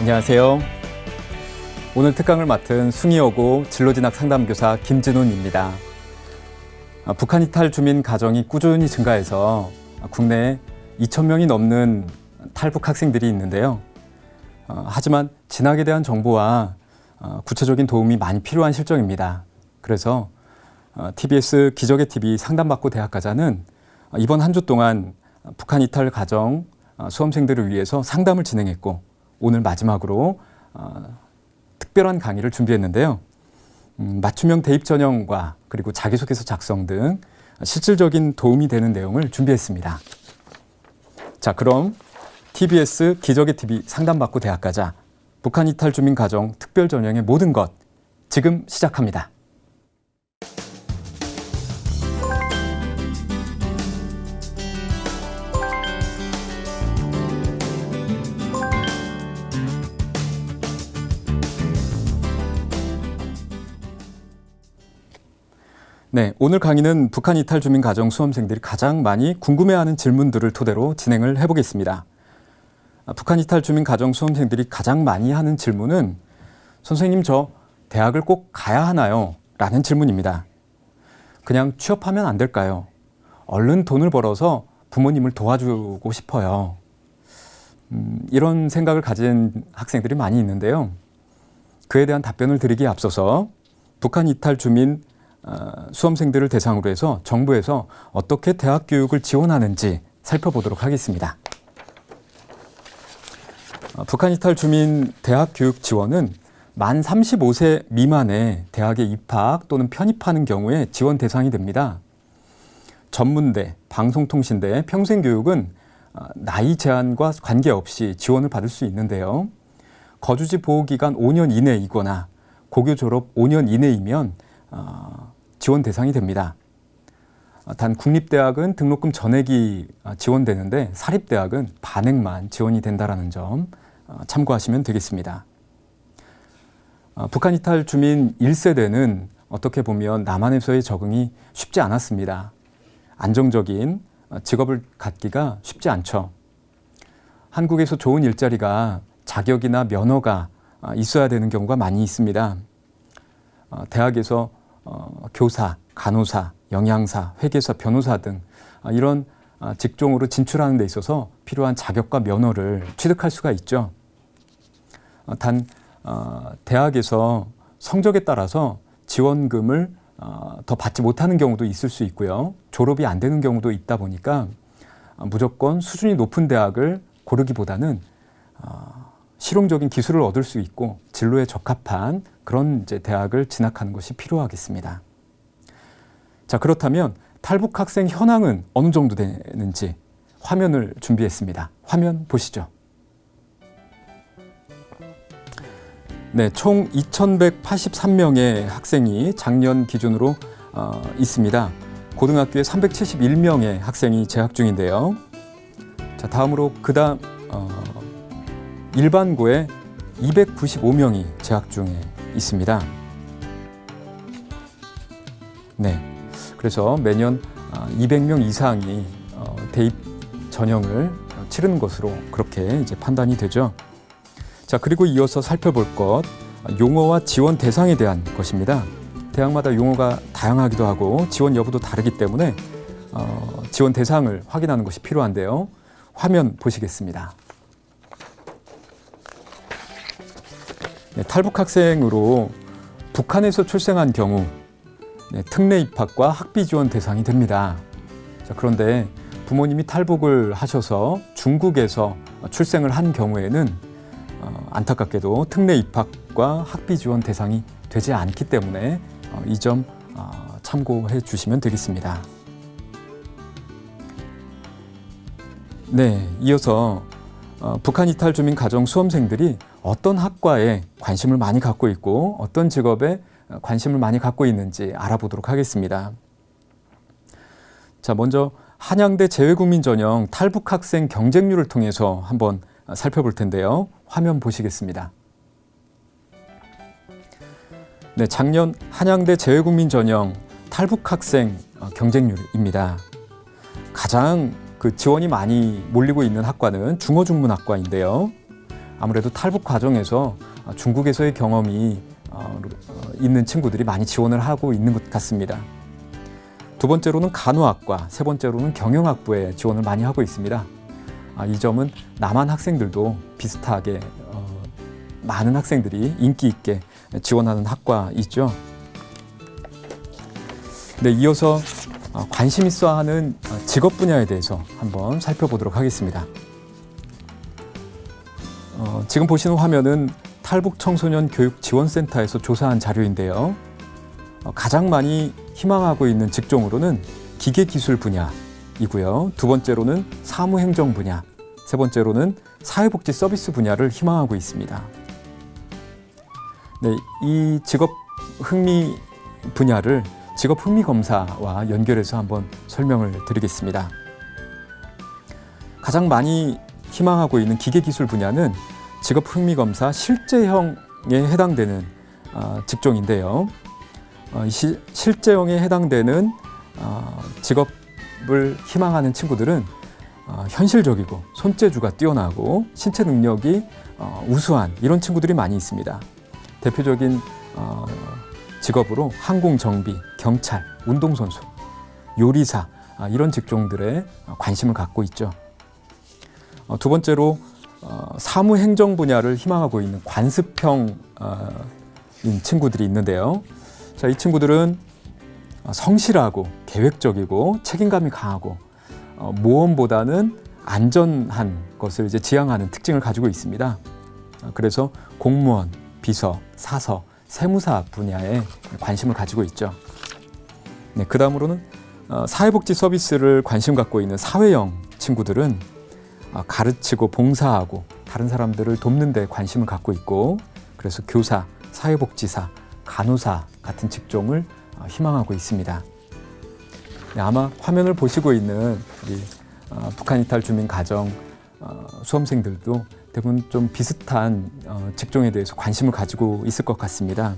안녕하세요. 오늘 특강을 맡은 숭이여고 진로진학 상담교사 김진훈입니다. 북한 이탈 주민 가정이 꾸준히 증가해서 국내에 2,000명이 넘는 탈북 학생들이 있는데요. 하지만 진학에 대한 정보와 구체적인 도움이 많이 필요한 실정입니다. 그래서 TBS 기적의 TV 상담받고 대학 가자는 이번 한 주 동안 북한 이탈 가정 수험생들을 위해서 상담을 진행했고 오늘 마지막으로 특별한 강의를 준비했는데요. 맞춤형 대입 전형과 그리고 자기소개서 작성 등 실질적인 도움이 되는 내용을 준비했습니다. 자, 그럼 TBS 기적의 TV 상담받고 대학 가자 북한 이탈 주민 가정 특별 전형의 모든 것 지금 시작합니다. 네, 오늘 강의는 북한 이탈 주민 가정 수험생들이 가장 많이 궁금해하는 질문들을 토대로 진행을 해보겠습니다. 북한 이탈 주민 가정 수험생들이 가장 많이 하는 질문은 선생님, 저 대학을 꼭 가야 하나요? 라는 질문입니다. 그냥 취업하면 안 될까요? 얼른 돈을 벌어서 부모님을 도와주고 싶어요. 이런 생각을 가진 학생들이 많이 있는데요. 그에 대한 답변을 드리기에 앞서서 북한 이탈 주민 수험생들을 대상으로 해서 정부에서 어떻게 대학 교육을 지원하는지 살펴보도록 하겠습니다. 북한 이탈 주민 대학 교육 지원은 만 35세 미만의 대학에 입학 또는 편입하는 경우에 지원 대상이 됩니다. 전문대, 방송통신대, 평생교육은 나이 제한과 관계없이 지원을 받을 수 있는데요. 거주지 보호기간 5년 이내이거나 고교 졸업 5년 이내이면 지원 대상이 됩니다. 단 국립대학은 등록금 전액이 지원되는데 사립대학은 반액만 지원이 된다는 점 참고하시면 되겠습니다. 북한 이탈 주민 1세대는 어떻게 보면 남한에서의 적응이 쉽지 않았습니다. 안정적인 직업을 갖기가 쉽지 않죠. 한국에서 좋은 일자리가 자격이나 면허가 있어야 되는 경우가 많이 있습니다. 대학에서 교사, 간호사, 영양사, 회계사, 변호사 등 이런 직종으로 진출하는 데 있어서 필요한 자격과 면허를 취득할 수가 있죠. 단 대학에서 성적에 따라서 지원금을 더 받지 못하는 경우도 있을 수 있고요. 졸업이 안 되는 경우도 있다 보니까 무조건 수준이 높은 대학을 고르기보다는 실용적인 기술을 얻을 수 있고 진로에 적합한 그런 대학을 진학하는 것이 필요하겠습니다. 자, 그렇다면 탈북 학생 현황은 어느 정도 되는지 화면을 준비했습니다. 화면 보시죠. 네, 총 2,183명의 학생이 작년 기준으로 있습니다. 고등학교에 371명의 학생이 재학 중인데요. 자, 다음으로 그다음 일반고에 295명이 재학 중에 있습니다. 네, 그래서 매년 200명 이상이 대입 전형을 치르는 것으로 그렇게 판단이 되죠. 자, 그리고 이어서 살펴볼 것, 용어와 지원 대상에 대한 것입니다. 대학마다 용어가 다양하기도 하고 지원 여부도 다르기 때문에 지원 대상을 확인하는 것이 필요한데요. 화면 보시겠습니다. 네, 탈북 학생으로 북한에서 출생한 경우 특례 입학과 학비 지원 대상이 됩니다. 자, 그런데 부모님이 탈북을 하셔서 중국에서 출생을 한 경우에는 안타깝게도 특례 입학과 학비 지원 대상이 되지 않기 때문에 이 점 참고해 주시면 되겠습니다. 네, 이어서 북한 이탈 주민 가정 수험생들이 어떤 학과에 관심을 많이 갖고 있고 어떤 직업에 관심을 많이 갖고 있는지 알아보도록 하겠습니다. 자, 먼저 한양대 재외국민 전형 탈북 학생 경쟁률을 통해서 한번 살펴볼 텐데요. 화면 보시겠습니다. 네, 작년 한양대 재외국민 전형 탈북 학생 경쟁률입니다. 가장 지원이 많이 몰리고 있는 학과는 중어중문학과인데요. 아무래도 탈북 과정에서 중국에서의 경험이 있는 친구들이 많이 지원을 하고 있는 것 같습니다. 두 번째로는 간호학과, 세 번째로는 경영학부에 지원을 많이 하고 있습니다. 이 점은 남한 학생들도 비슷하게 많은 학생들이 인기 있게 지원하는 학과 있죠. 네, 이어서 관심 있어 하는 직업 분야에 대해서 한번 살펴보도록 하겠습니다. 지금 보시는 화면은 탈북 청소년 교육지원센터에서 조사한 자료인데요. 가장 많이 희망하고 있는 직종으로는 기계기술 분야이고요. 두 번째로는 사무행정 분야, 세 번째로는 사회복지 서비스 분야를 희망하고 있습니다. 네, 이 직업 흥미 분야를 직업 흥미 검사와 연결해서 한번 설명을 드리겠습니다. 가장 많이 희망하고 있는 기계기술 분야는 직업 흥미 검사 실제형에 해당되는 직종인데요. 실제형에 해당되는 직업을 희망하는 친구들은 현실적이고 손재주가 뛰어나고 신체 능력이 우수한 이런 친구들이 많이 있습니다. 대표적인 직업으로 항공정비, 경찰, 운동선수, 요리사 이런 직종들에 관심을 갖고 있죠. 두 번째로 사무행정 분야를 희망하고 있는 관습형인 친구들이 있는데요. 자, 이 친구들은 성실하고 계획적이고 책임감이 강하고 모험보다는 안전한 것을 이제 지향하는 특징을 가지고 있습니다. 그래서 공무원, 비서, 사서, 세무사 분야에 관심을 가지고 있죠. 네, 그 다음으로는 사회복지 서비스를 관심 갖고 있는 사회형 친구들은 가르치고 봉사하고 다른 사람들을 돕는 데 관심을 갖고 있고, 그래서 교사, 사회복지사, 간호사 같은 직종을 희망하고 있습니다. 네, 아마 화면을 보시고 있는 우리 북한 이탈 주민 가정 수험생들도 대부분 좀 비슷한 직종에 대해서 관심을 가지고 있을 것 같습니다.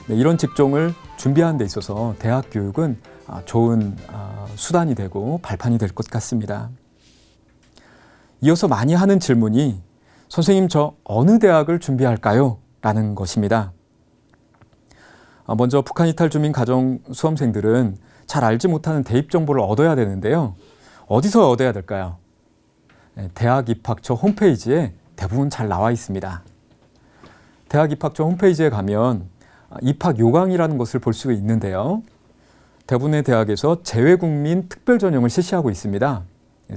네, 이런 직종을 준비하는 데 있어서 대학 교육은 좋은 수단이 되고 발판이 될 것 같습니다. 이어서 많이 하는 질문이 선생님, 저 어느 대학을 준비할까요? 라는 것입니다. 먼저 북한 이탈 주민 가정 수험생들은 잘 알지 못하는 대입 정보를 얻어야 되는데요. 어디서 얻어야 될까요? 대학 입학처 홈페이지에 대부분 잘 나와 있습니다. 대학 입학처 홈페이지에 가면 입학 요강이라는 것을 볼 수가 있는데요. 대부분의 대학에서 재외국민 특별전형을 실시하고 있습니다.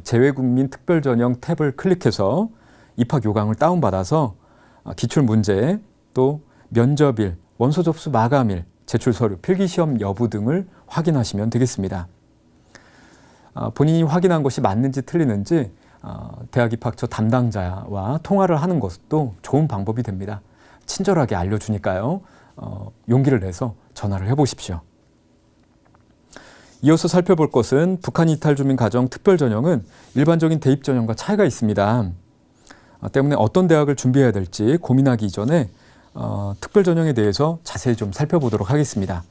재외국민 특별전형 탭을 클릭해서 입학 요강을 다운받아서 기출문제, 또 면접일, 원서 접수 마감일, 제출 서류, 필기시험 여부 등을 확인하시면 되겠습니다. 본인이 확인한 것이 맞는지 틀리는지 대학 입학처 담당자와 통화를 하는 것도 좋은 방법이 됩니다. 친절하게 알려주니까요. 용기를 내서 전화를 해보십시오. 이어서 살펴볼 것은 북한 이탈 주민 가정 특별전형은 일반적인 대입 전형과 차이가 있습니다. 때문에 어떤 대학을 준비해야 될지 고민하기 이전에 특별전형에 대해서 자세히 좀 살펴보도록 하겠습니다.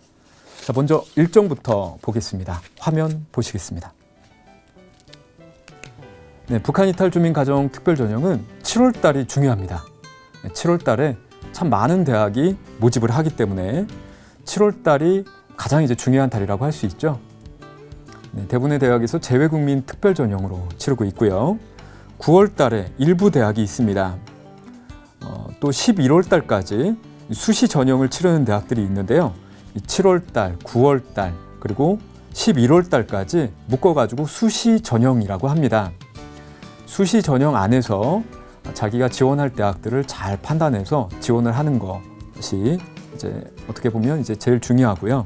자, 먼저 일정부터 보겠습니다. 화면 보시겠습니다. 네, 북한 이탈 주민 가정 특별전형은 7월 달이 중요합니다. 7월 달에 참 많은 대학이 모집을 하기 때문에 7월 달이 가장 이제 중요한 달이라고 할 수 있죠. 네, 대부분의 대학에서 재외국민 특별전형으로 치르고 있고요. 9월 달에 일부 대학이 있습니다. 또 11월 달까지 수시 전형을 치르는 대학들이 있는데요. 7월 달, 9월 달, 그리고 11월 달까지 묶어가지고 수시 전형이라고 합니다. 수시 전형 안에서 자기가 지원할 대학들을 잘 판단해서 지원을 하는 것이 이제 어떻게 보면 이제 제일 중요하고요.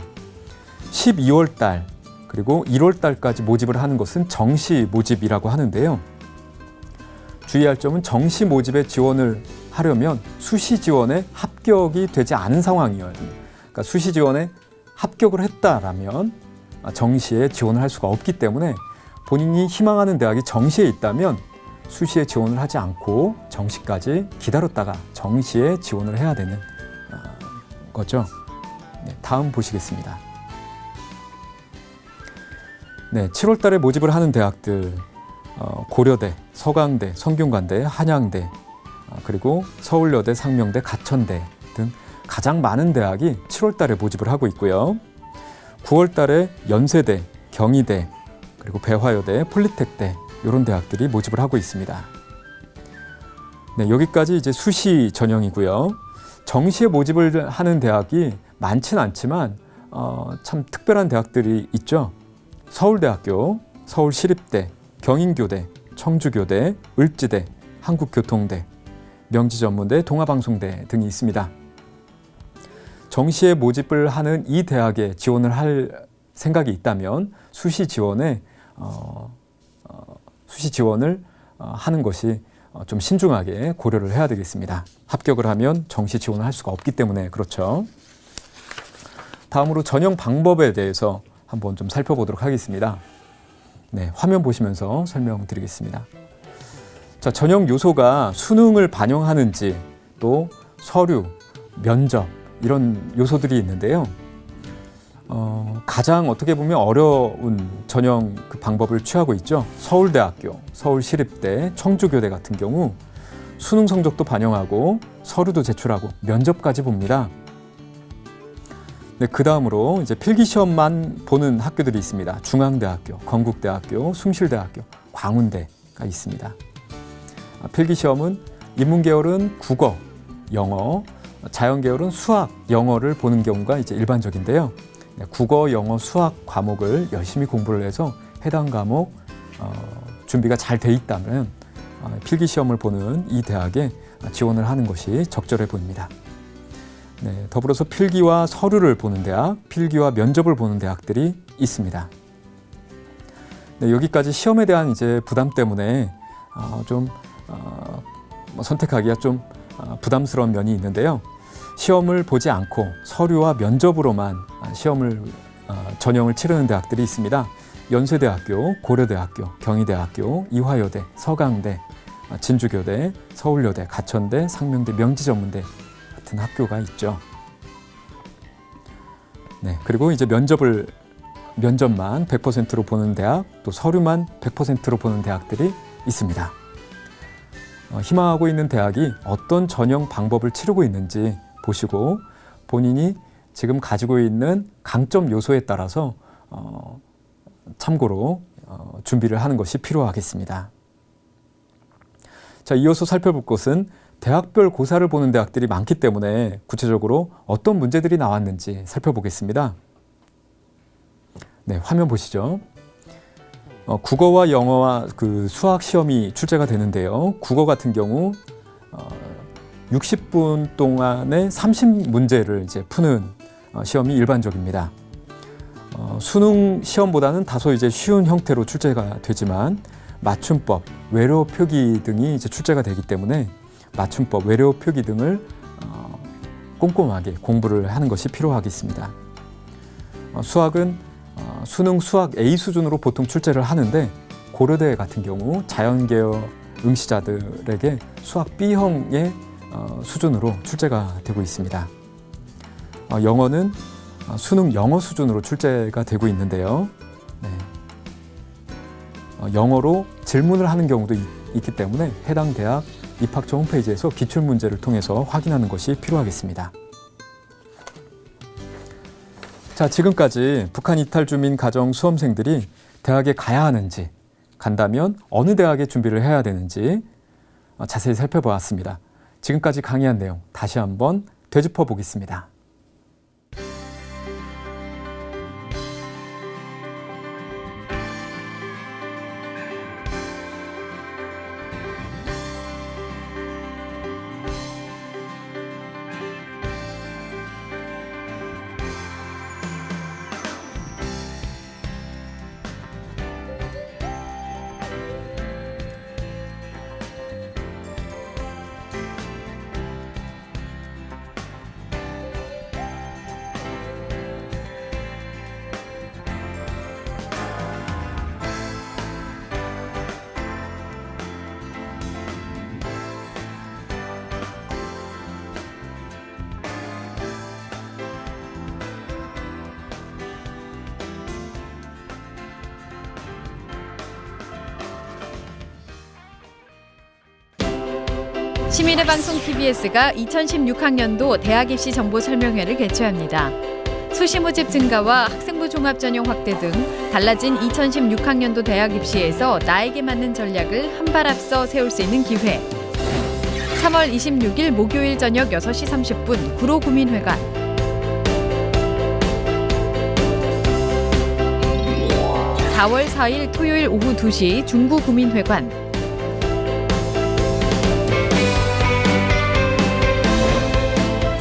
12월 달 그리고 1월 달까지 모집을 하는 것은 정시 모집이라고 하는데요. 주의할 점은 정시 모집에 지원을 하려면 수시 지원에 합격이 되지 않은 상황이어야 됩니다. 그러니까 수시 지원에 합격을 했다라면 정시에 지원을 할 수가 없기 때문에 본인이 희망하는 대학이 정시에 있다면 수시에 지원을 하지 않고 정시까지 기다렸다가 정시에 지원을 해야 되는 거죠. 네, 다음 보시겠습니다. 네, 7월 달에 모집을 하는 대학들 고려대, 서강대, 성균관대, 한양대, 그리고 서울여대, 상명대, 가천대 등 가장 많은 대학이 7월 달에 모집을 하고 있고요. 9월 달에 연세대, 경희대, 그리고 배화여대, 폴리텍대 이런 대학들이 모집을 하고 있습니다. 네, 여기까지 이제 수시 전형이고요. 정시에 모집을 하는 대학이 많지는 않지만 참 특별한 대학들이 있죠. 서울대학교, 서울시립대, 경인교대, 청주교대, 을지대, 한국교통대, 명지전문대, 동아방송대 등이 있습니다. 정시에 모집을 하는 이 대학에 지원을 할 생각이 있다면 수시 지원을 하는 것이 좀 신중하게 고려를 해야 되겠습니다. 합격을 하면 정시 지원을 할 수가 없기 때문에 그렇죠. 다음으로 전형 방법에 대해서 한번 좀 살펴보도록 하겠습니다. 네, 화면 보시면서 설명드리겠습니다. 자, 전형 요소가 수능을 반영하는지 또 서류, 면접 이런 요소들이 있는데요. 가장 어떻게 보면 어려운 전형 그 방법을 취하고 있죠. 서울대학교, 서울시립대, 청주교대 같은 경우 수능 성적도 반영하고 서류도 제출하고 면접까지 봅니다. 네, 그 다음으로 이제 필기시험만 보는 학교들이 있습니다. 중앙대학교, 건국대학교, 숭실대학교, 광운대가 있습니다. 필기시험은 인문계열은 국어, 영어, 자연계열은 수학, 영어를 보는 경우가 이제 일반적인데요. 네, 국어, 영어, 수학 과목을 열심히 공부를 해서 해당 과목 준비가 잘 돼 있다면 필기시험을 보는 이 대학에 지원을 하는 것이 적절해 보입니다. 네, 더불어서 필기와 서류를 보는 대학, 필기와 면접을 보는 대학들이 있습니다. 네, 여기까지 시험에 대한 이제 부담 때문에 선택하기가 좀 부담스러운 면이 있는데요. 시험을 보지 않고 서류와 면접으로만 전형을 치르는 대학들이 있습니다. 연세대학교, 고려대학교, 경희대학교, 이화여대, 서강대, 진주교대, 서울여대, 가천대, 상명대, 명지전문대 같은 학교가 있죠. 네, 그리고 이제 면접만 100%로 보는 대학, 또 서류만 100%로 보는 대학들이 있습니다. 희망하고 있는 대학이 어떤 전형 방법을 치르고 있는지 보시고 본인이 지금 가지고 있는 강점 요소에 따라서 참고로 준비를 하는 것이 필요하겠습니다. 자, 이어서 살펴볼 것은 대학별 고사를 보는 대학들이 많기 때문에 구체적으로 어떤 문제들이 나왔는지 살펴보겠습니다. 네, 화면 보시죠. 국어와 영어와 그 수학 시험이 출제가 되는데요. 국어 같은 경우 60분 동안에 30문제를 이제 푸는 시험이 일반적입니다. 수능 시험보다는 다소 이제 쉬운 형태로 출제가 되지만 맞춤법, 외래어 표기 등이 이제 출제가 되기 때문에 맞춤법, 외래어 표기 등을 꼼꼼하게 공부를 하는 것이 필요하겠습니다. 수학은 수능 수학 A 수준으로 보통 출제를 하는데 고려대 같은 경우 자연계열 응시자들에게 수학 B형의 수준으로 출제가 되고 있습니다. 영어는 수능 영어 수준으로 출제가 되고 있는데요. 네. 영어로 질문을 하는 경우도 있기 때문에 해당 대학 입학처 홈페이지에서 기출문제를 통해서 확인하는 것이 필요하겠습니다. 자, 지금까지 북한 이탈 주민 가정 수험생들이 대학에 가야 하는지, 간다면 어느 대학에 준비를 해야 되는지 자세히 살펴보았습니다. 지금까지 강의한 내용 다시 한번 되짚어 보겠습니다. 시민의 방송 TBS가 2016학년도 대학 입시 정보 설명회를 개최합니다. 수시 모집 증가와 학생부 종합 전형 확대 등 달라진 2016학년도 대학 입시에서 나에게 맞는 전략을 한 발 앞서 세울 수 있는 기회. 3월 26일 목요일 저녁 6시 30분 구로구민회관. 4월 4일 토요일 오후 2시 중구구민회관.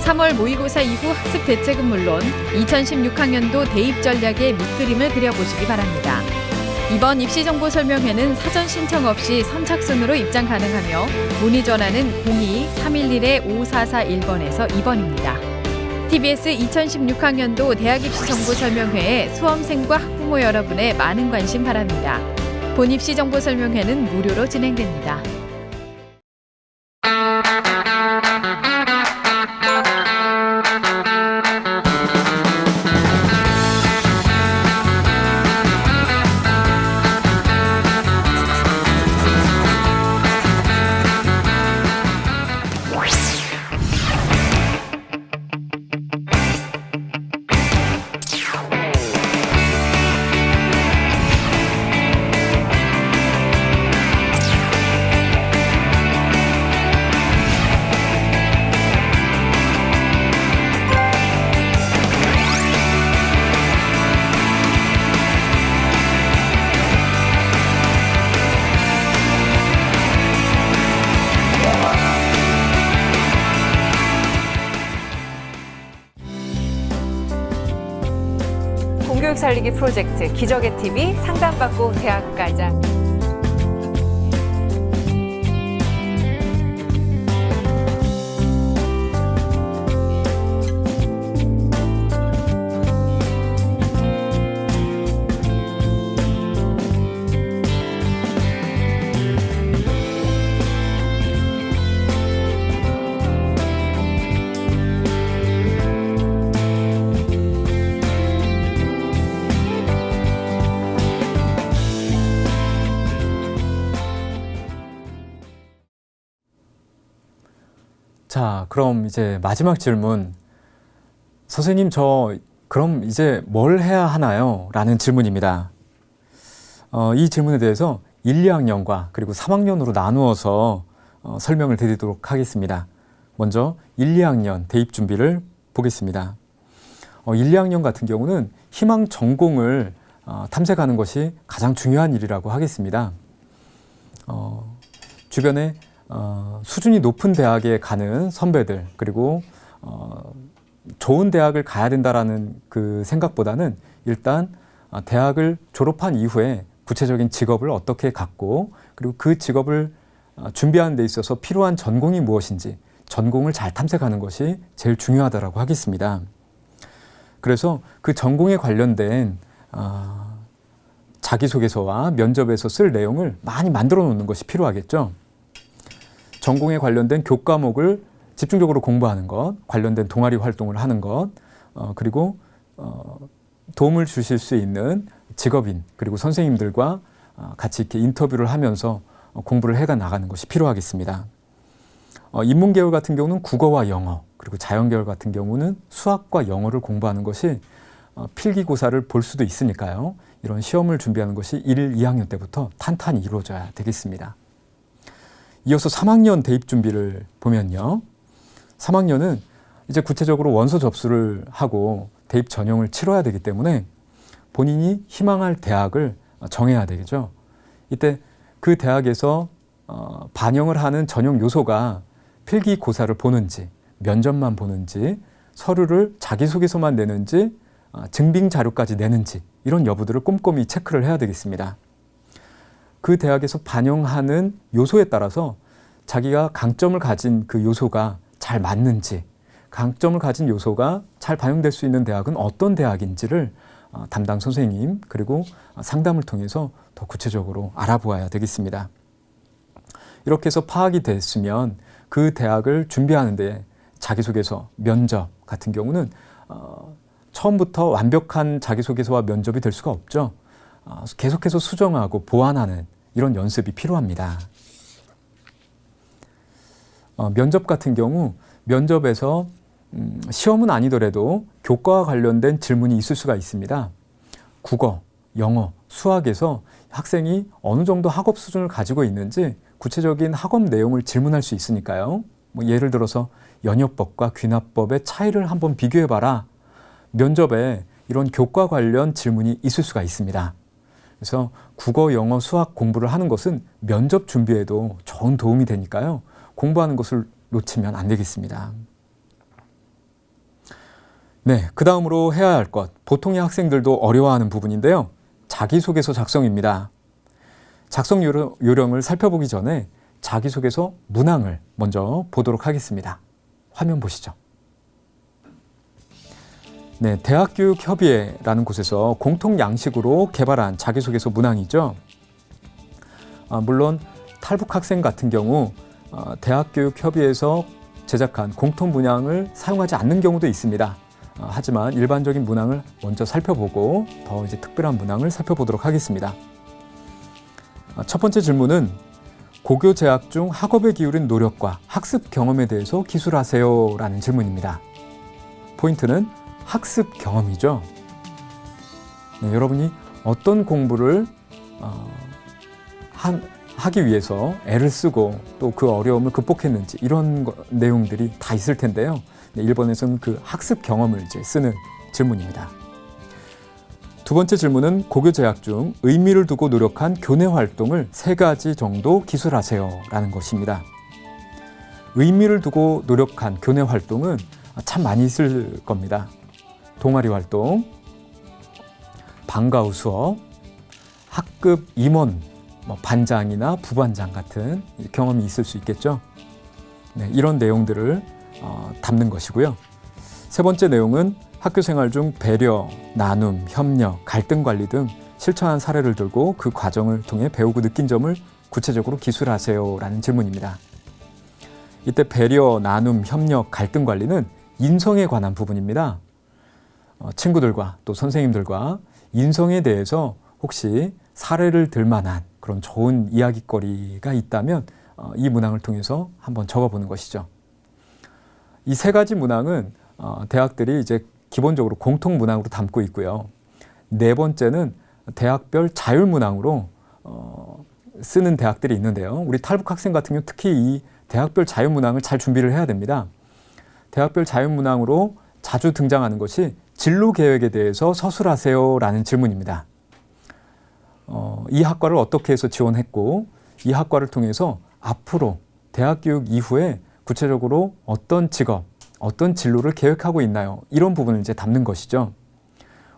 3월 모의고사 이후 학습 대책은 물론 2016학년도 대입 전략의 밑그림을 그려보시기 바랍니다. 이번 입시 정보 설명회는 사전 신청 없이 선착순으로 입장 가능하며 문의 전화는 02-311-5441번에서 2번입니다. TBS 2016학년도 대학 입시 정보 설명회에 수험생과 학부모 여러분의 많은 관심 바랍니다. 본 입시 정보 설명회는 무료로 진행됩니다. 공교육 살리기 프로젝트 기적의 TV 상담받고 대학 가자. 자, 그럼 이제 마지막 질문. 선생님, 그럼 이제 뭘 해야 하나요? 라는 질문입니다. 이 질문에 대해서 1, 2학년과 그리고 3학년으로 나누어서 설명을 드리도록 하겠습니다. 먼저 1, 2학년 대입 준비를 보겠습니다. 1, 2학년 같은 경우는 희망 전공을 탐색하는 것이 가장 중요한 일이라고 하겠습니다. 주변에 수준이 높은 대학에 가는 선배들, 그리고 좋은 대학을 가야 된다라는 그 생각보다는 일단 대학을 졸업한 이후에 구체적인 직업을 어떻게 갖고, 그리고 그 직업을 준비하는 데 있어서 필요한 전공이 무엇인지 전공을 잘 탐색하는 것이 제일 중요하다고 하겠습니다. 그래서 그 전공에 관련된 자기소개서와 면접에서 쓸 내용을 많이 만들어 놓는 것이 필요하겠죠. 전공에 관련된 교과목을 집중적으로 공부하는 것, 관련된 동아리 활동을 하는 것, 그리고 도움을 주실 수 있는 직업인, 그리고 선생님들과 같이 이렇게 인터뷰를 하면서 공부를 해가 나가는 것이 필요하겠습니다. 인문계열 같은 경우는 국어와 영어, 그리고 자연계열 같은 경우는 수학과 영어를 공부하는 것이 필기고사를 볼 수도 있으니까요. 이런 시험을 준비하는 것이 1, 2학년 때부터 탄탄히 이루어져야 되겠습니다. 이어서 3학년 대입 준비를 보면요. 3학년은 이제 구체적으로 원서 접수를 하고 대입 전형을 치러야 되기 때문에 본인이 희망할 대학을 정해야 되겠죠. 이때 그 대학에서 반영을 하는 전형 요소가 필기고사를 보는지, 면접만 보는지, 서류를 자기소개서만 내는지, 증빙 자료까지 내는지, 이런 여부들을 꼼꼼히 체크를 해야 되겠습니다. 그 대학에서 반영하는 요소에 따라서 자기가 강점을 가진 그 요소가 잘 맞는지, 강점을 가진 요소가 잘 반영될 수 있는 대학은 어떤 대학인지를 담당 선생님 그리고 상담을 통해서 더 구체적으로 알아보아야 되겠습니다. 이렇게 해서 파악이 됐으면 그 대학을 준비하는 데 자기소개서, 면접 같은 경우는 처음부터 완벽한 자기소개서와 면접이 될 수가 없죠. 계속해서 수정하고 보완하는 이런 연습이 필요합니다. 면접 같은 경우 면접에서 시험은 아니더라도 교과와 관련된 질문이 있을 수가 있습니다. 국어, 영어, 수학에서 학생이 어느 정도 학업 수준을 가지고 있는지 구체적인 학업 내용을 질문할 수 있으니까요. 뭐 예를 들어서 연여법과 귀납법의 차이를 한번 비교해봐라. 면접에 이런 교과 관련 질문이 있을 수가 있습니다. 그래서 국어, 영어, 수학 공부를 하는 것은 면접 준비에도 좋은 도움이 되니까요. 공부하는 것을 놓치면 안 되겠습니다. 네, 그 다음으로 해야 할 것, 보통의 학생들도 어려워하는 부분인데요. 자기소개서 작성입니다. 작성 요령을 살펴보기 전에 자기소개서 문항을 먼저 보도록 하겠습니다. 화면 보시죠. 네, 대학교육협의회라는 곳에서 공통 양식으로 개발한 자기소개서 문항이죠. 물론 탈북 학생 같은 경우 대학교육협의회에서 제작한 공통 문항을 사용하지 않는 경우도 있습니다. 하지만 일반적인 문항을 먼저 살펴보고 더 이제 특별한 문항을 살펴보도록 하겠습니다. 첫 번째 질문은 고교 재학 중 학업에 기울인 노력과 학습 경험에 대해서 기술하세요 라는 질문입니다. 포인트는 학습 경험이죠. 네, 여러분이 어떤 공부를 하기 위해서 애를 쓰고 또 그 어려움을 극복했는지 이런 내용들이 다 있을 텐데요. 네, 1번에서는 그 학습 경험을 이제 쓰는 질문입니다. 두 번째 질문은 고교 재학 중 의미를 두고 노력한 교내 활동을 3가지 정도 기술하세요 라는 것입니다. 의미를 두고 노력한 교내 활동은 참 많이 있을 겁니다. 동아리 활동, 방과 후 수업, 학급 임원, 반장이나 부반장 같은 경험이 있을 수 있겠죠. 네, 이런 내용들을 담는 것이고요. 세 번째 내용은 학교 생활 중 배려, 나눔, 협력, 갈등 관리 등 실천한 사례를 들고 그 과정을 통해 배우고 느낀 점을 구체적으로 기술하세요 라는 질문입니다. 이때 배려, 나눔, 협력, 갈등 관리는 인성에 관한 부분입니다. 친구들과 또 선생님들과 인성에 대해서 혹시 사례를 들 만한 그런 좋은 이야기거리가 있다면 이 문항을 통해서 한번 적어보는 것이죠. 이 3가지 문항은 대학들이 이제 기본적으로 공통 문항으로 담고 있고요. 4번째는 대학별 자율 문항으로 쓰는 대학들이 있는데요. 우리 탈북 학생 같은 경우 특히 이 대학별 자율 문항을 잘 준비를 해야 됩니다. 대학별 자율 문항으로 자주 등장하는 것이 진로 계획에 대해서 서술하세요 라는 질문입니다. 이 학과를 어떻게 해서 지원했고 이 학과를 통해서 앞으로 대학 교육 이후에 구체적으로 어떤 직업, 어떤 진로를 계획하고 있나요? 이런 부분을 이제 담는 것이죠.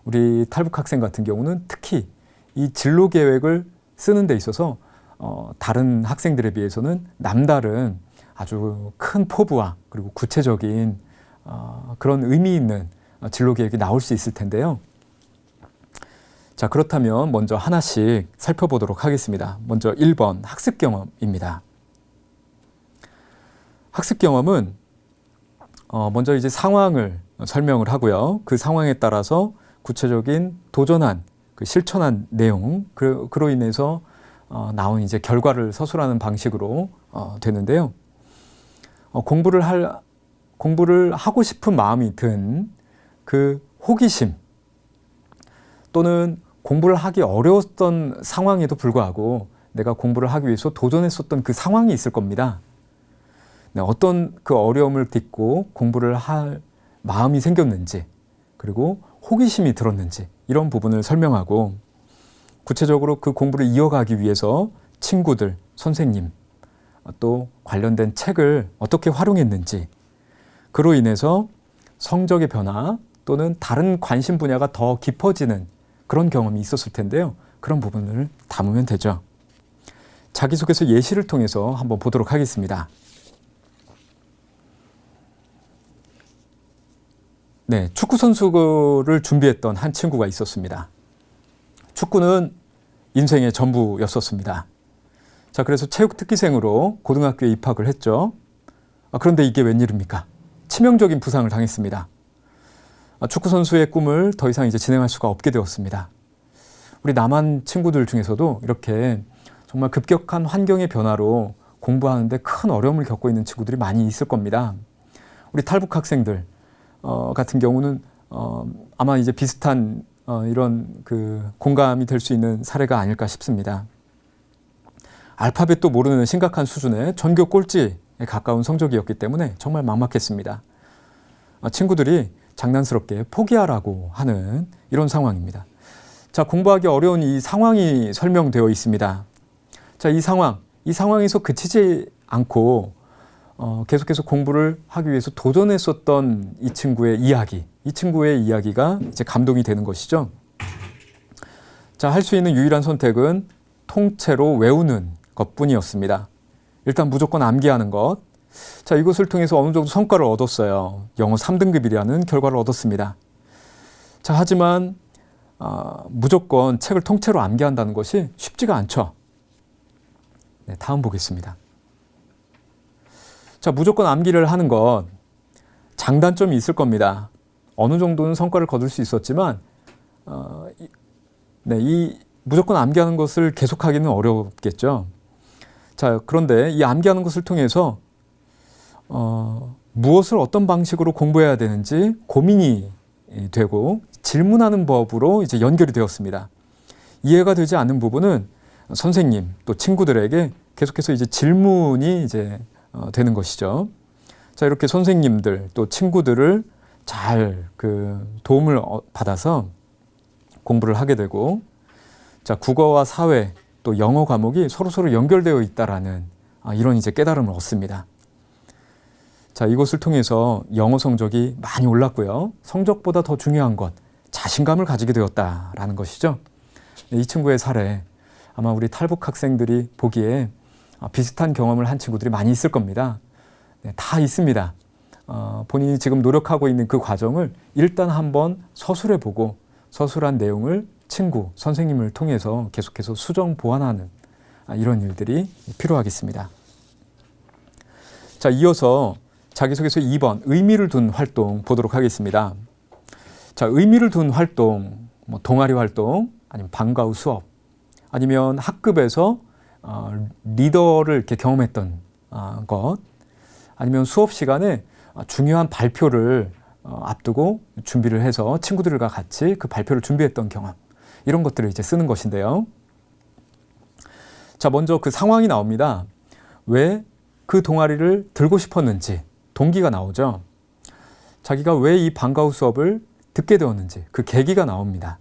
우리 탈북 학생 같은 경우는 특히 이 진로 계획을 쓰는 데 있어서 다른 학생들에 비해서는 남다른 아주 큰 포부와 그리고 구체적인 그런 의미 있는 진로 계획이 나올 수 있을 텐데요. 자, 그렇다면 먼저 하나씩 살펴보도록 하겠습니다. 먼저 1번 학습 경험입니다. 학습 경험은 먼저 이제 상황을 설명을 하고요. 그 상황에 따라서 구체적인 도전한, 실천한 내용, 그로 인해서 나온 이제 결과를 서술하는 방식으로 되는데요. 공부를 하고 싶은 마음이 든 그 호기심 또는 공부를 하기 어려웠던 상황에도 불구하고 내가 공부를 하기 위해서 도전했었던 그 상황이 있을 겁니다. 네, 어떤 그 어려움을 딛고 공부를 할 마음이 생겼는지 그리고 호기심이 들었는지 이런 부분을 설명하고 구체적으로 그 공부를 이어가기 위해서 친구들, 선생님 또 관련된 책을 어떻게 활용했는지 그로 인해서 성적의 변화 또는 다른 관심 분야가 더 깊어지는 그런 경험이 있었을 텐데요. 그런 부분을 담으면 되죠. 자기소개서 예시를 통해서 한번 보도록 하겠습니다. 네, 축구 선수를 준비했던 한 친구가 있었습니다. 축구는 인생의 전부였었습니다. 자, 그래서 체육특기생으로 고등학교에 입학을 했죠. 그런데 이게 웬일입니까? 치명적인 부상을 당했습니다. 축구 선수의 꿈을 더 이상 이제 진행할 수가 없게 되었습니다. 우리 남한 친구들 중에서도 이렇게 정말 급격한 환경의 변화로 공부하는데 큰 어려움을 겪고 있는 친구들이 많이 있을 겁니다. 우리 탈북 학생들 같은 경우는 아마 이제 비슷한 이런 그 공감이 될 수 있는 사례가 아닐까 싶습니다. 알파벳도 모르는 심각한 수준의 전교 꼴찌에 가까운 성적이었기 때문에 정말 막막했습니다. 친구들이 장난스럽게 포기하라고 하는 이런 상황입니다. 자, 공부하기 어려운 이 상황이 설명되어 있습니다. 자, 이 상황에서 그치지 않고 계속해서 공부를 하기 위해서 도전했었던 이 친구의 이야기가 이제 감동이 되는 것이죠. 자, 할 수 있는 유일한 선택은 통째로 외우는 것뿐이었습니다. 일단 무조건 암기하는 것. 자, 이것을 통해서 어느 정도 성과를 얻었어요. 영어 3등급이라는 결과를 얻었습니다. 자, 하지만 무조건 책을 통째로 암기한다는 것이 쉽지가 않죠. 네, 다음 보겠습니다. 자, 무조건 암기를 하는 것, 장단점이 있을 겁니다. 어느 정도는 성과를 거둘 수 있었지만 이 무조건 암기하는 것을 계속하기는 어렵겠죠. 자, 그런데 이 암기하는 것을 통해서 무엇을 어떤 방식으로 공부해야 되는지 고민이 되고 질문하는 법으로 이제 연결이 되었습니다. 이해가 되지 않는 부분은 선생님 또 친구들에게 계속해서 이제 질문이 이제 되는 것이죠. 자, 이렇게 선생님들 또 친구들을 잘 그 도움을 받아서 공부를 하게 되고, 자, 국어와 사회 또 영어 과목이 서로 연결되어 있다라는 이런 이제 깨달음을 얻습니다. 자, 이것을 통해서 영어 성적이 많이 올랐고요. 성적보다 더 중요한 것, 자신감을 가지게 되었다라는 것이죠. 이 친구의 사례, 아마 우리 탈북 학생들이 보기에 비슷한 경험을 한 친구들이 많이 있을 겁니다. 네, 다 있습니다. 본인이 지금 노력하고 있는 그 과정을 일단 한번 서술해보고 서술한 내용을 친구, 선생님을 통해서 계속해서 수정, 보완하는 이런 일들이 필요하겠습니다. 자, 이어서 자기소개서 2번 의미를 둔 활동 보도록 하겠습니다. 자, 의미를 둔 활동, 동아리 활동, 아니면 방과 후 수업, 아니면 학급에서 리더를 이렇게 경험했던 것, 아니면 수업 시간에 중요한 발표를 앞두고 준비를 해서 친구들과 같이 그 발표를 준비했던 경험, 이런 것들을 이제 쓰는 것인데요. 자, 먼저 그 상황이 나옵니다. 왜 그 동아리를 들고 싶었는지 동기가 나오죠. 자기가 왜 이 방과 후 수업을 듣게 되었는지 그 계기가 나옵니다.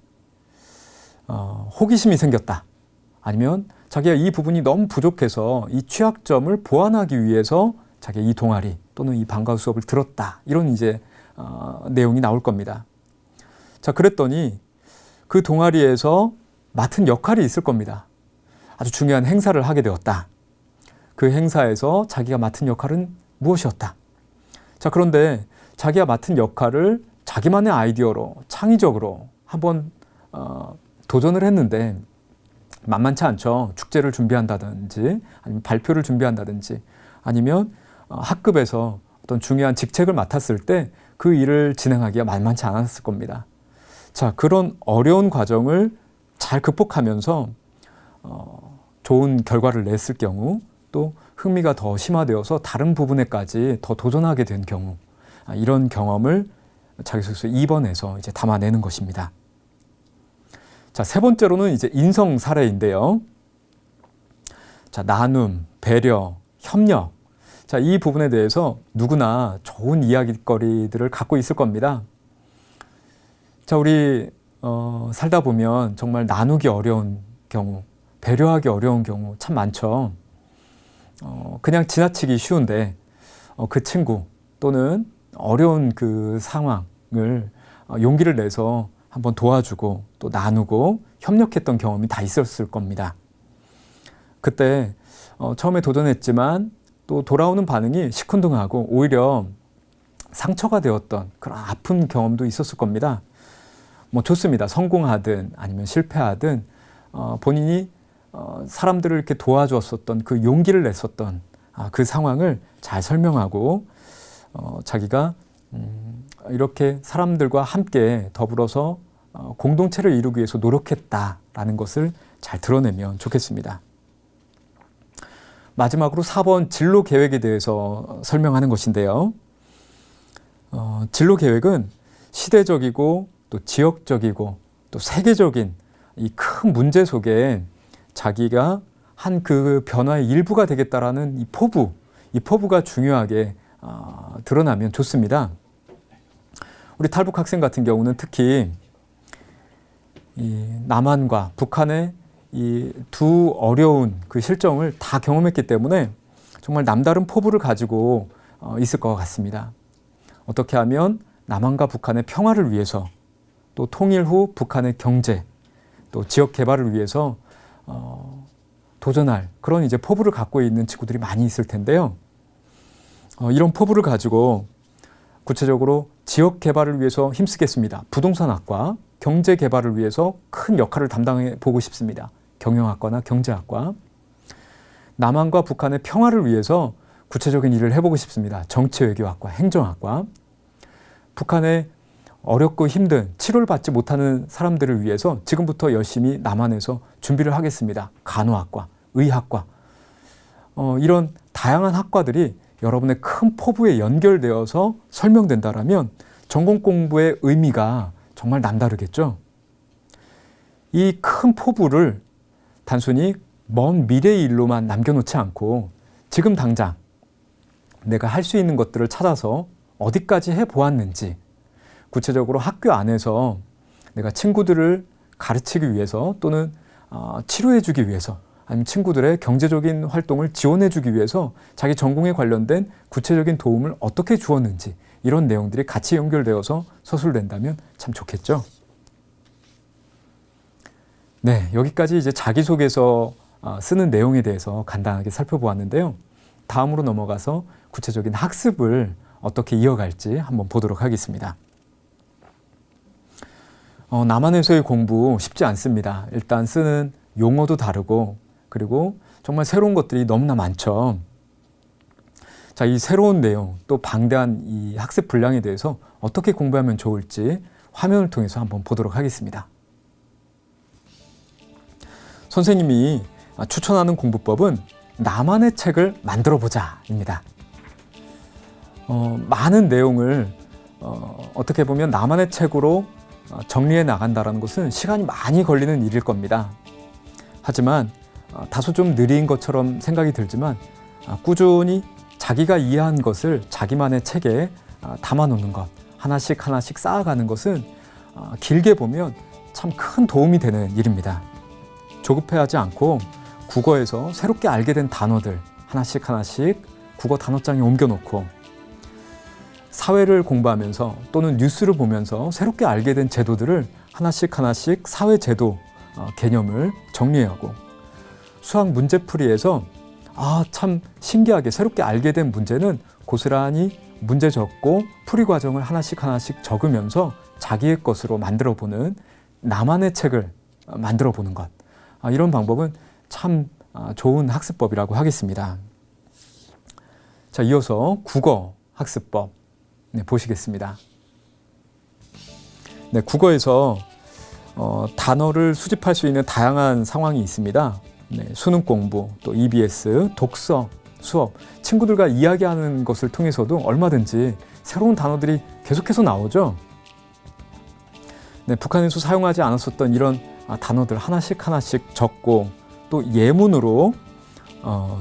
호기심이 생겼다. 아니면 자기가 이 부분이 너무 부족해서 이 취약점을 보완하기 위해서 자기가 이 동아리 또는 이 방과 후 수업을 들었다. 이런 이제 내용이 나올 겁니다. 자, 그랬더니 그 동아리에서 맡은 역할이 있을 겁니다. 아주 중요한 행사를 하게 되었다. 그 행사에서 자기가 맡은 역할은 무엇이었다. 자, 그런데 자기가 맡은 역할을 자기만의 아이디어로 창의적으로 한번 도전을 했는데 만만치 않죠. 축제를 준비한다든지 아니면 발표를 준비한다든지 아니면 학급에서 어떤 중요한 직책을 맡았을 때 그 일을 진행하기가 만만치 않았을 겁니다. 자, 그런 어려운 과정을 잘 극복하면서 좋은 결과를 냈을 경우, 또 흥미가 더 심화되어서 다른 부분에까지 더 도전하게 된 경우, 이런 경험을 자기소개서 2번에서 이제 담아내는 것입니다. 자, 세 번째로는 이제 인성 사례인데요. 자, 나눔, 배려, 협력. 자, 이 부분에 대해서 누구나 좋은 이야기거리들을 갖고 있을 겁니다. 자, 우리 살다 보면 정말 나누기 어려운 경우, 배려하기 어려운 경우 참 많죠. 그냥 지나치기 쉬운데 그 친구 또는 어려운 그 상황을 용기를 내서 한번 도와주고 또 나누고 협력했던 경험이 다 있었을 겁니다. 그때 처음에 도전했지만 또 돌아오는 반응이 시큰둥하고 오히려 상처가 되었던 그런 아픈 경험도 있었을 겁니다. 좋습니다. 성공하든 아니면 실패하든 본인이 사람들을 이렇게 도와주었었던 그 용기를 냈었던 그 상황을 잘 설명하고 자기가 이렇게 사람들과 함께 더불어서 공동체를 이루기 위해서 노력했다라는 것을 잘 드러내면 좋겠습니다. 마지막으로 4번 진로 계획에 대해서 설명하는 것인데요. 진로 계획은 시대적이고 또 지역적이고 또 세계적인 이 큰 문제 속에 자기가 한 그 변화의 일부가 되겠다라는 이 포부가 중요하게 드러나면 좋습니다. 우리 탈북 학생 같은 경우는 특히 이 남한과 북한의 이 두 어려운 그 실정을 다 경험했기 때문에 정말 남다른 포부를 가지고 있을 것 같습니다. 어떻게 하면 남한과 북한의 평화를 위해서 또 통일 후 북한의 경제 또 지역 개발을 위해서 도전할 그런 이제 포부를 갖고 있는 친구들이 많이 있을 텐데요. 이런 포부를 가지고 구체적으로 지역 개발을 위해서 힘쓰겠습니다. 부동산학과, 경제 개발을 위해서 큰 역할을 담당해 보고 싶습니다. 경영학과나 경제학과. 남한과 북한의 평화를 위해서 구체적인 일을 해보고 싶습니다. 정치외교학과, 행정학과. 북한의 어렵고 힘든 치료를 받지 못하는 사람들을 위해서 지금부터 열심히 남한에서 준비를 하겠습니다. 간호학과, 의학과. 이런 다양한 학과들이 여러분의 큰 포부에 연결되어서 설명된다라면 전공 공부의 의미가 정말 남다르겠죠. 이 큰 포부를 단순히 먼 미래의 일로만 남겨놓지 않고 지금 당장 내가 할 수 있는 것들을 찾아서 어디까지 해보았는지 구체적으로 학교 안에서 내가 친구들을 가르치기 위해서 또는 치료해주기 위해서 아니면 친구들의 경제적인 활동을 지원해주기 위해서 자기 전공에 관련된 구체적인 도움을 어떻게 주었는지 이런 내용들이 같이 연결되어서 서술된다면 참 좋겠죠. 네, 여기까지 이제 자기소개서 쓰는 내용에 대해서 간단하게 살펴보았는데요. 다음으로 넘어가서 구체적인 학습을 어떻게 이어갈지 한번 보도록 하겠습니다. 남한에서의 공부 쉽지 않습니다. 일단 쓰는 용어도 다르고 그리고 정말 새로운 것들이 너무나 많죠. 자, 이 새로운 내용 또 방대한 이 학습 분량에 대해서 어떻게 공부하면 좋을지 화면을 통해서 한번 보도록 하겠습니다. 선생님이 추천하는 공부법은 나만의 책을 만들어 보자입니다. 많은 내용을 어떻게 보면 나만의 책으로 정리해 나간다는 것은 시간이 많이 걸리는 일일 겁니다. 하지만 다소 좀 느린 것처럼 생각이 들지만 꾸준히 자기가 이해한 것을 자기만의 책에 담아놓는 것, 하나씩 하나씩 쌓아가는 것은 길게 보면 참 큰 도움이 되는 일입니다. 조급해하지 않고 국어에서 새롭게 알게 된 단어들 하나씩 하나씩 국어 단어장에 옮겨놓고 사회를 공부하면서 또는 뉴스를 보면서 새롭게 알게 된 제도들을 하나씩 하나씩 사회제도 개념을 정리하고 수학 문제풀이에서 참 신기하게 새롭게 알게 된 문제는 고스란히 문제 적고 풀이 과정을 하나씩 하나씩 적으면서 자기의 것으로 만들어보는 나만의 책을 만들어보는 것. 이런 방법은 참 좋은 학습법이라고 하겠습니다. 자, 이어서 국어 학습법 보시겠습니다. 네, 국어에서 단어를 수집할 수 있는 다양한 상황이 있습니다. 네, 수능 공부, 또 EBS, 독서, 수업, 친구들과 이야기하는 것을 통해서도 얼마든지 새로운 단어들이 계속해서 나오죠. 네, 북한에서 사용하지 않았었던 이런 단어들 하나씩 하나씩 적고 또 예문으로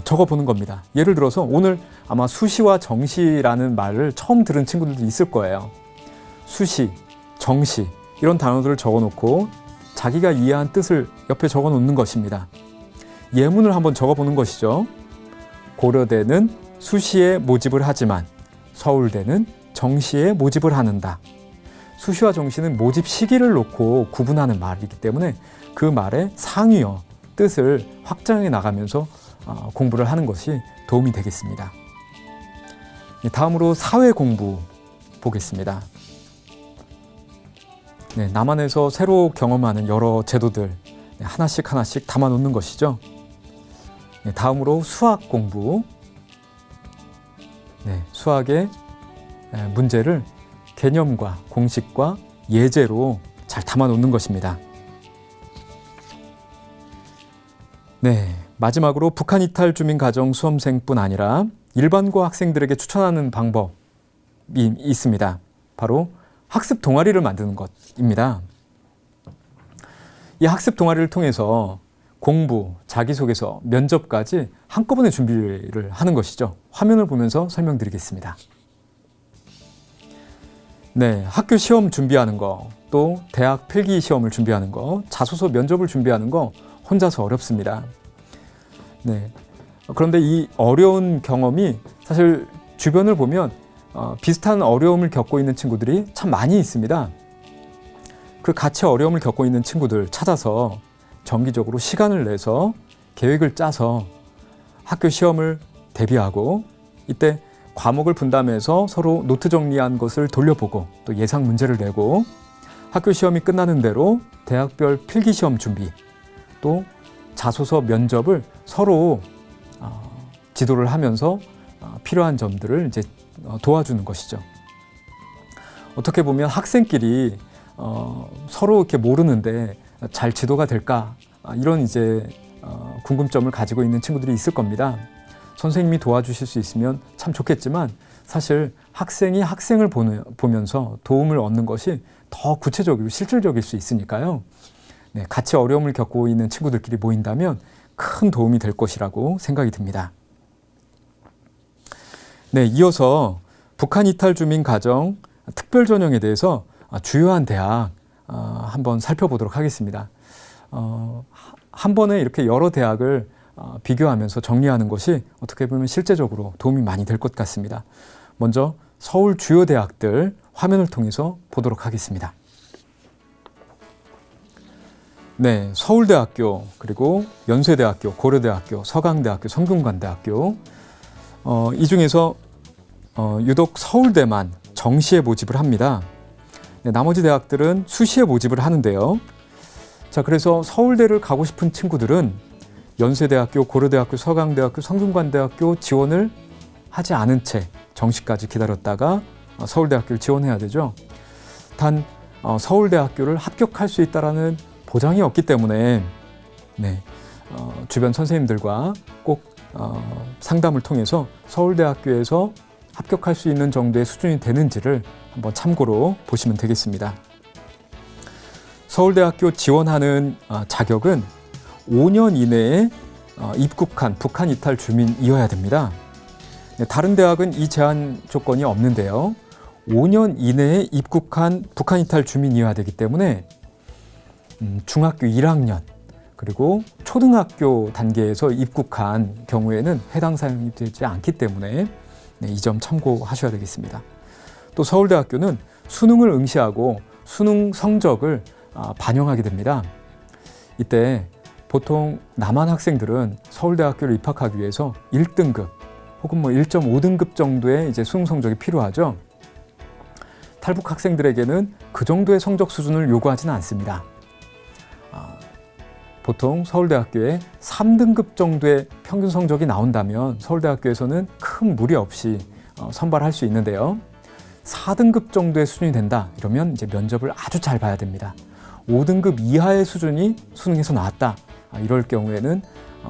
적어보는 겁니다. 예를 들어서 오늘 아마 수시와 정시라는 말을 처음 들은 친구들도 있을 거예요. 수시, 정시 이런 단어들을 적어놓고 자기가 이해한 뜻을 옆에 적어놓는 것입니다. 예문을 한번 적어보는 것이죠. 고려대는 수시에 모집을 하지만 서울대는 정시에 모집을 하는다. 수시와 정시는 모집 시기를 놓고 구분하는 말이기 때문에 그 말의 상위어, 뜻을 확장해 나가면서 공부를 하는 것이 도움이 되겠습니다. 다음으로 사회 공부 보겠습니다. 네, 남한에서 새로 경험하는 여러 제도들 하나씩 하나씩 담아놓는 것이죠. 네, 다음으로 수학 공부. 네, 수학의 문제를 개념과 공식과 예제로 잘 담아놓는 것입니다. 네, 마지막으로 북한 이탈 주민 가정 수험생뿐 아니라 일반고 학생들에게 추천하는 방법이 있습니다. 바로 학습 동아리를 만드는 것입니다. 이 학습 동아리를 통해서 공부, 자기소개서, 면접까지 한꺼번에 준비를 하는 것이죠. 화면을 보면서 설명드리겠습니다. 네, 학교 시험 준비하는 거, 또 대학 필기 시험을 준비하는 거, 자소서 면접을 준비하는 거 혼자서 어렵습니다. 네, 그런데 이 어려운 경험이 사실 주변을 보면 비슷한 어려움을 겪고 있는 친구들이 참 많이 있습니다. 그 같이 어려움을 겪고 있는 친구들 찾아서 정기적으로 시간을 내서 계획을 짜서 학교 시험을 대비하고 이때 과목을 분담해서 서로 노트 정리한 것을 돌려보고 또 예상 문제를 내고 학교 시험이 끝나는 대로 대학별 필기시험 준비 또 자소서 면접을 서로 지도를 하면서 필요한 점들을 이제 도와주는 것이죠. 어떻게 보면 학생끼리 서로 이렇게 모르는데 잘 지도가 될까 이런 이제 궁금점을 가지고 있는 친구들이 있을 겁니다. 선생님이 도와주실 수 있으면 참 좋겠지만 사실 학생이 학생을 보면서 도움을 얻는 것이 더 구체적이고 실질적일 수 있으니까요. 네, 같이 어려움을 겪고 있는 친구들끼리 모인다면 큰 도움이 될 것이라고 생각이 듭니다. 네, 이어서 북한 이탈 주민 가정 특별 전형에 대해서 주요한 대학 한번 살펴보도록 하겠습니다. 한 번에 이렇게 여러 대학을 비교하면서 정리하는 것이 어떻게 보면 실제적으로 도움이 많이 될 것 같습니다. 먼저 서울 주요 대학들 화면을 통해서 보도록 하겠습니다. 네, 서울대학교, 그리고 연세대학교, 고려대학교, 서강대학교, 성균관대학교 이 중에서 유독 서울대만 정시에 모집을 합니다. 네, 나머지 대학들은 수시에 모집을 하는데요. 자, 그래서 서울대를 가고 싶은 친구들은 연세대학교, 고려대학교, 서강대학교, 성균관대학교 지원을 하지 않은 채 정시까지 기다렸다가 서울대학교를 지원해야 되죠. 단 서울대학교를 합격할 수 있다라는 보장이 없기 때문에 네, 주변 선생님들과 꼭 상담을 통해서 서울대학교에서 합격할 수 있는 정도의 수준이 되는지를 한번 참고로 보시면 되겠습니다. 서울대학교 지원하는 자격은 5년 이내에 입국한 북한 이탈 주민이어야 됩니다. 네, 다른 대학은 이 제한 조건이 없는데요. 5년 이내에 입국한 북한 이탈 주민이어야 되기 때문에 중학교 1학년 그리고 초등학교 단계에서 입국한 경우에는 해당 사항이 되지 않기 때문에 네, 이 점 참고하셔야 되겠습니다. 또 서울대학교는 수능을 응시하고 수능 성적을 반영하게 됩니다. 이때 보통 남한 학생들은 서울대학교를 입학하기 위해서 1등급 혹은 1.5등급 정도의 이제 수능 성적이 필요하죠. 탈북 학생들에게는 그 정도의 성적 수준을 요구하지는 않습니다. 보통 서울대학교에 3등급 정도의 평균 성적이 나온다면 서울대학교에서는 큰 무리 없이 선발할 수 있는데요. 4등급 정도의 수준이 된다 이러면 이제 면접을 아주 잘 봐야 됩니다. 5등급 이하의 수준이 수능에서 나왔다 이럴 경우에는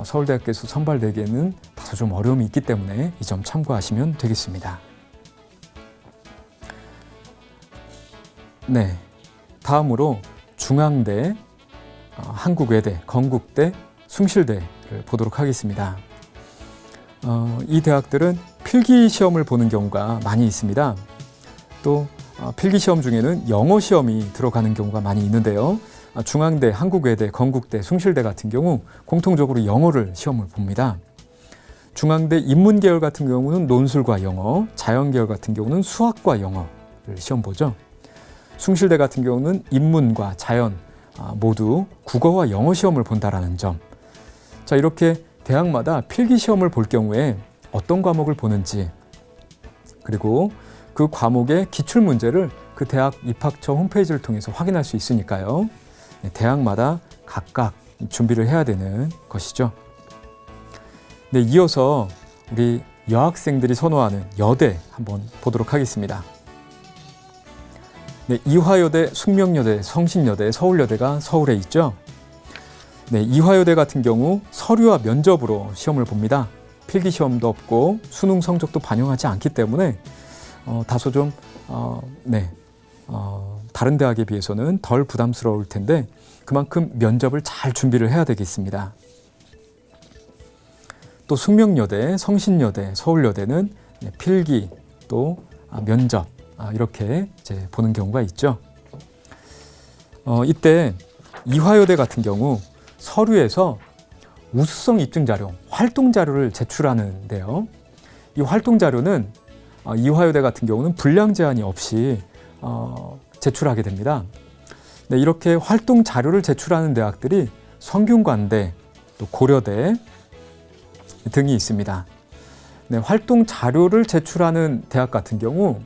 서울대학교에서 선발되기에는 다소 좀 어려움이 있기 때문에 이 점 참고하시면 되겠습니다. 네, 다음으로 중앙대, 한국외대, 건국대, 숭실대를 보도록 하겠습니다. 이 대학들은 필기 시험을 보는 경우가 많이 있습니다. 또 필기 시험 중에는 영어 시험이 들어가는 경우가 많이 있는데요. 중앙대, 한국외대, 건국대, 숭실대 같은 경우 공통적으로 영어를 시험을 봅니다. 중앙대 인문계열 같은 경우는 논술과 영어, 자연계열 같은 경우는 수학과 영어를 시험 보죠. 숭실대 같은 경우는 인문과 자연 모두 국어와 영어 시험을 본다라는 점. 자, 이렇게 대학마다 필기 시험을 볼 경우에 어떤 과목을 보는지 그리고 그 과목의 기출 문제를 그 대학 입학처 홈페이지를 통해서 확인할 수 있으니까요. 대학마다 각각 준비를 해야 되는 것이죠. 네, 이어서 우리 여학생들이 선호하는 여대 한번 보도록 하겠습니다. 네, 이화여대, 숙명여대, 성신여대, 서울여대가 서울에 있죠. 네, 이화여대 같은 경우 서류와 면접으로 시험을 봅니다. 필기 시험도 없고 수능 성적도 반영하지 않기 때문에 다소 좀 다른 대학에 비해서는 덜 부담스러울 텐데 그만큼 면접을 잘 준비를 해야 되겠습니다. 또 숙명여대, 성신여대, 서울여대는 필기 또 면접 이렇게 이제 보는 경우가 있죠. 이때 이화여대 같은 경우 서류에서 우수성 입증 자료, 활동 자료를 제출하는데요. 이 활동 자료는 이화여대 같은 경우는 분량 제한이 없이 제출하게 됩니다. 네, 이렇게 활동 자료를 제출하는 대학들이 성균관대, 또 고려대 등이 있습니다. 네, 활동 자료를 제출하는 대학 같은 경우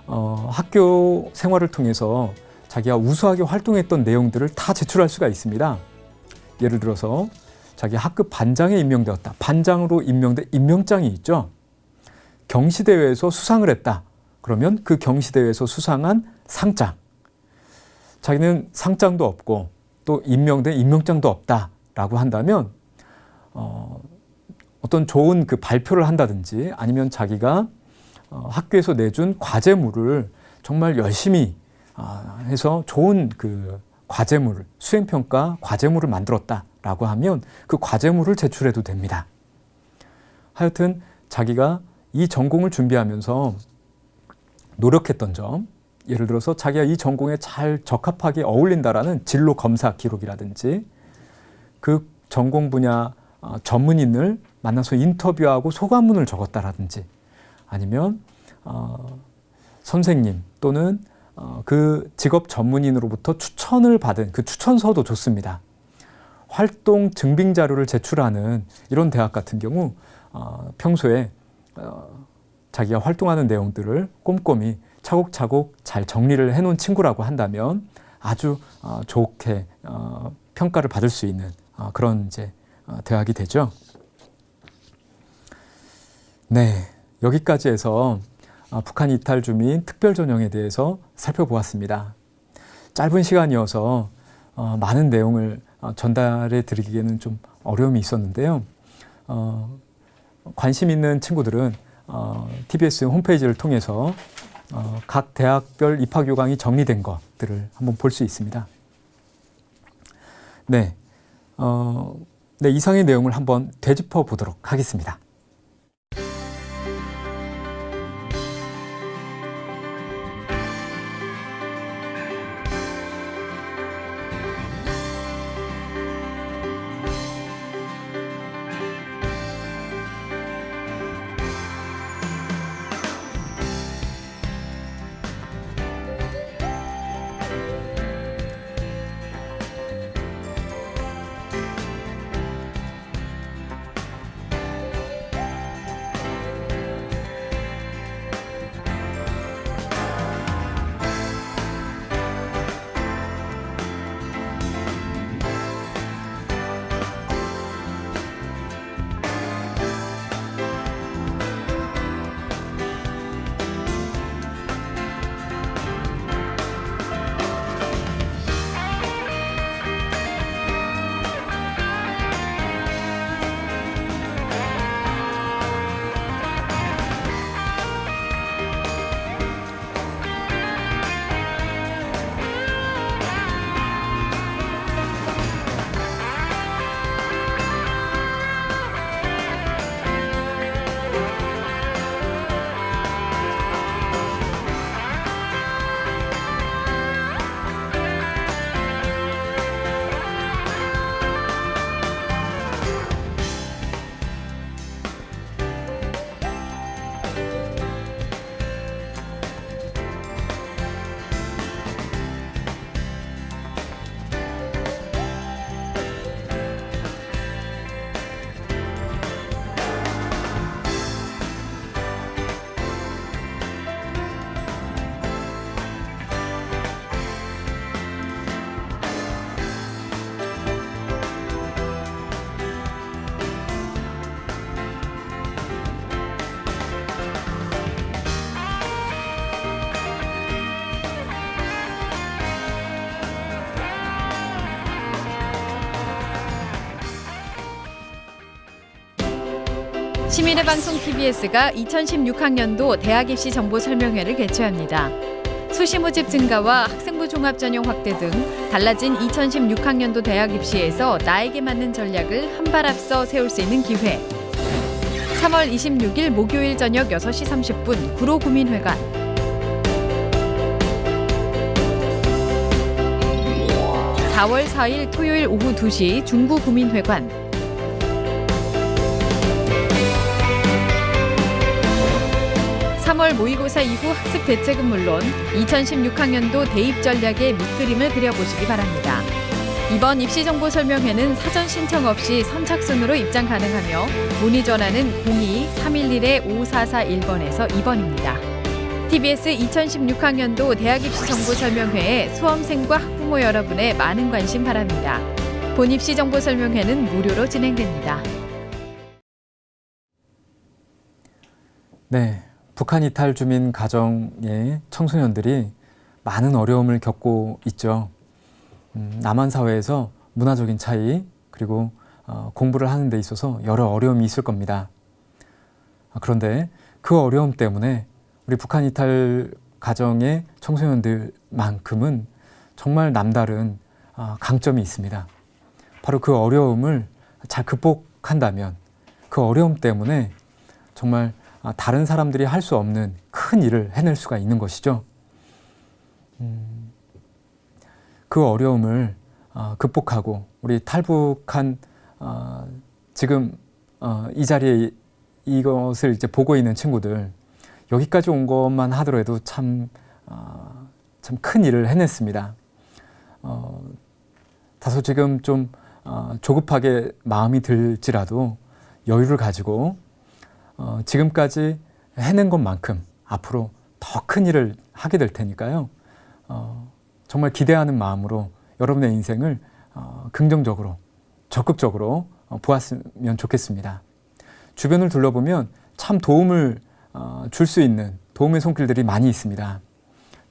학교 생활을 통해서 자기가 우수하게 활동했던 내용들을 다 제출할 수가 있습니다. 예를 들어서 자기 학급 반장에 임명되었다. 반장으로 임명된 임명장이 있죠. 경시대회에서 수상을 했다. 그러면 그 경시대회에서 수상한 상장. 자기는 상장도 없고 또 임명된 임명장도 없다라고 한다면 어떤 좋은 그 발표를 한다든지 아니면 자기가 학교에서 내준 과제물을 정말 열심히 해서 좋은 그 과제물, 수행평가 과제물을 만들었다라고 하면 그 과제물을 제출해도 됩니다. 하여튼 자기가 이 전공을 준비하면서 노력했던 점, 예를 들어서 자기가 이 전공에 잘 적합하게 어울린다라는 진로 검사 기록이라든지 그 전공 분야 전문인을 만나서 인터뷰하고 소감문을 적었다라든지 아니면 선생님 또는 그 직업 전문인으로부터 추천을 받은 그 추천서도 좋습니다. 활동 증빙 자료를 제출하는 이런 대학 같은 경우 평소에 자기가 활동하는 내용들을 꼼꼼히 차곡차곡 잘 정리를 해놓은 친구라고 한다면 아주 좋게 평가를 받을 수 있는 그런 이제 대학이 되죠. 네, 여기까지 해서 북한 이탈 주민 특별 전형에 대해서 살펴보았습니다. 짧은 시간이어서 많은 내용을 전달해 드리기에는 좀 어려움이 있었는데요. 관심 있는 친구들은 TBS 홈페이지를 통해서 각 대학별 입학 요강이 정리된 것들을 한번 볼 수 있습니다. 네, 이상의 내용을 한번 되짚어 보도록 하겠습니다. 시민의 방송 TBS가 2016학년도 대학 입시 정보 설명회를 개최합니다. 수시 모집 증가와 학생부 종합 전형 확대 등 달라진 2016학년도 대학 입시에서 나에게 맞는 전략을 한 발 앞서 세울 수 있는 기회. 3월 26일 목요일 저녁 6시 30분 구로 구민회관. 4월 4일 토요일 오후 2시 중구 구민회관. 3월 모의고사 이후 학습 대책은 물론 2016학년도 대입 전략의 밑그림을 그려보시기 바랍니다. 이번 입시 정보 설명회는 사전 신청 없이 선착순으로 입장 가능하며 문의 전화는 02-311-5441번에서 2번입니다. TBS 2016학년도 대학 입시 정보 설명회에 수험생과 학부모 여러분의 많은 관심 바랍니다. 본 입시 정보 설명회는 무료로 진행됩니다. 네, 북한 이탈 주민 가정의 청소년들이 많은 어려움을 겪고 있죠. 남한 사회에서 문화적인 차이 그리고 공부를 하는 데 있어서 여러 어려움이 있을 겁니다. 그런데 그 어려움 때문에 우리 북한 이탈 가정의 청소년들만큼은 정말 남다른 강점이 있습니다. 바로 그 어려움을 잘 극복한다면 그 어려움 때문에 정말 다른 사람들이 할 수 없는 큰 일을 해낼 수가 있는 것이죠. 그 어려움을 극복하고 우리 탈북한 지금 이 자리에 이것을 이제 보고 있는 친구들 여기까지 온 것만 하더라도 참 큰 일을 해냈습니다. 다소 지금 좀 조급하게 마음이 들지라도 여유를 가지고 지금까지 해낸 것만큼 앞으로 더 큰 일을 하게 될 테니까요. 정말 기대하는 마음으로 여러분의 인생을 긍정적으로, 적극적으로 보았으면 좋겠습니다. 주변을 둘러보면 참 도움을 줄 수 있는 도움의 손길들이 많이 있습니다.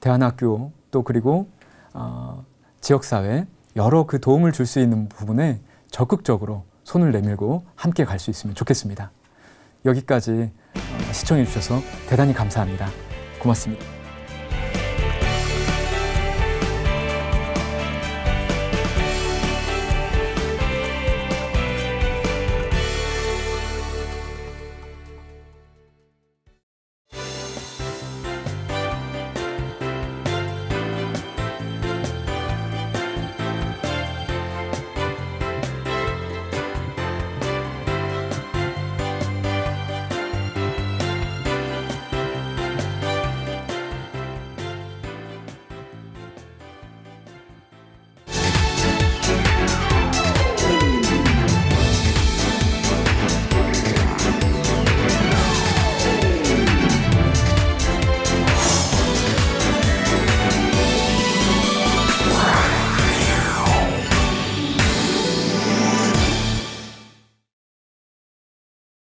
대안학교 또 그리고 지역사회 여러 그 도움을 줄 수 있는 부분에 적극적으로 손을 내밀고 함께 갈 수 있으면 좋겠습니다. 여기까지 시청해 주셔서 대단히 감사합니다. 고맙습니다.